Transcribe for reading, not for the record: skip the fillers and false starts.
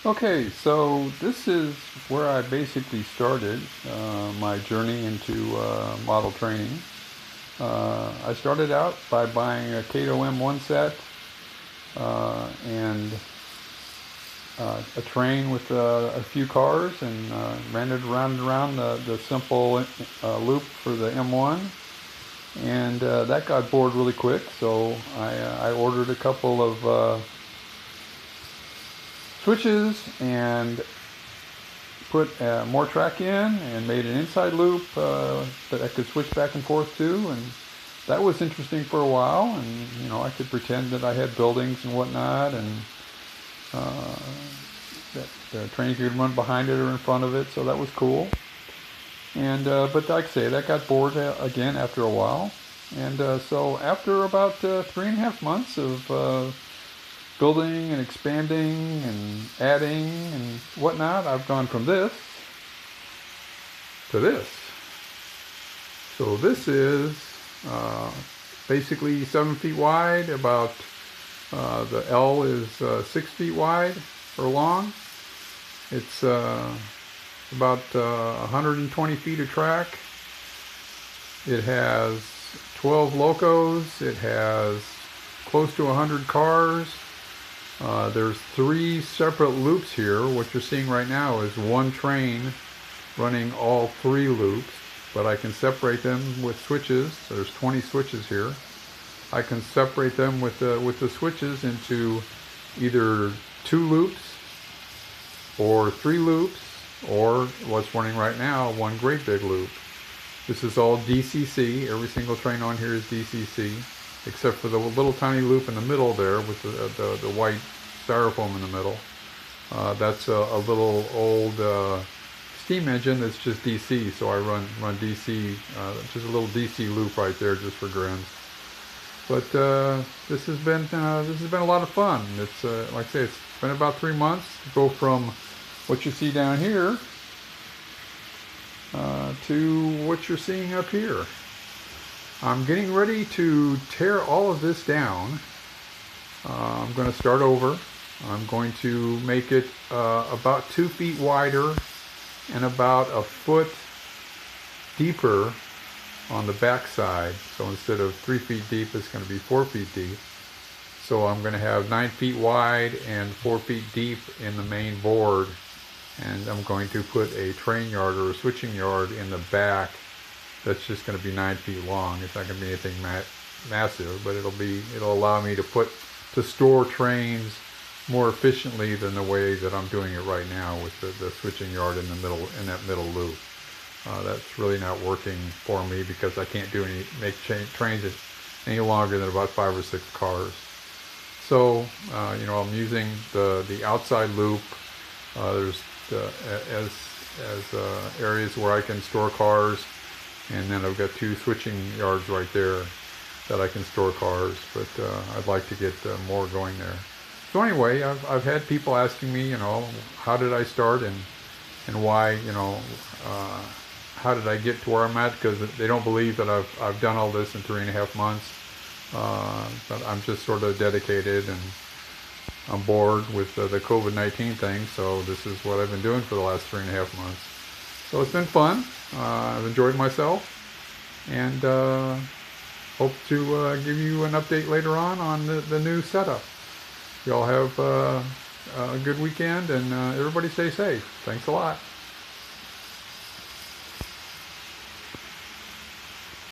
Okay, so this is where I basically started my journey into model training. I started out by buying a Cato M1 set and a train with a few cars, and ran it around and around the simple loop for the M1. And that got bored really quick, so I ordered a couple of switches and put more track in and made an inside loop that I could switch back and forth to, and that was interesting for a while. And I could pretend that I had buildings and whatnot, and that the train could run behind it or in front of it, so that was cool. And but like I say, that got bored again after a while. And so after about 3.5 months of building and expanding and adding and whatnot, I've gone from this to this. So this is basically 7 feet wide, about the L is 6 feet wide or long. It's about 120 feet of track. It has 12 locos. It has close to 100 cars. There's 3 separate loops here. What you're seeing right now is one train running all 3 loops, but I can separate them with switches. There's 20 switches here. I can separate them with the switches into either 2 loops or 3 loops, or what's running right now, one great big loop. This is all DCC. Every single train on here is DCC, except for the little tiny loop in the middle there with the white styrofoam in the middle. That's a little old steam engine that's just DC, so I run DC, just a little DC loop right there just for grins. But this has been a lot of fun. It's like I say, it's been about 3 months to go from what you see down here to what you're seeing up here. I'm getting ready to tear all of this down. I'm going to start over. I'm going to make it about 2 feet wider and about a foot deeper on the back side. So instead of 3 feet deep, it's going to be 4 feet deep. So I'm going to have 9 feet wide and 4 feet deep in the main board. And I'm going to put a train yard or a switching yard in the back that's just going to be 9 feet long. It's not going to be anything massive, but it'll allow me to store trains more efficiently than the way that I'm doing it right now with the switching yard in that middle loop. That's really not working for me because I can't make trains any longer than about 5 or 6 cars. So I'm using the outside loop. There's areas where I can store cars, and then I've got 2 switching yards right there that I can store cars, but I'd like to get more going there. So anyway, I've had people asking me, how did I start and why, how did I get to where I'm at, because they don't believe that I've done all this in 3.5 months. But I'm just sort of dedicated, and I'm bored with the COVID-19 thing, so this is what I've been doing for the last 3.5 months. So it's been fun. I've enjoyed myself, and hope to give you an update later on the new setup. Y'all have a good weekend, and everybody stay safe. Thanks a lot.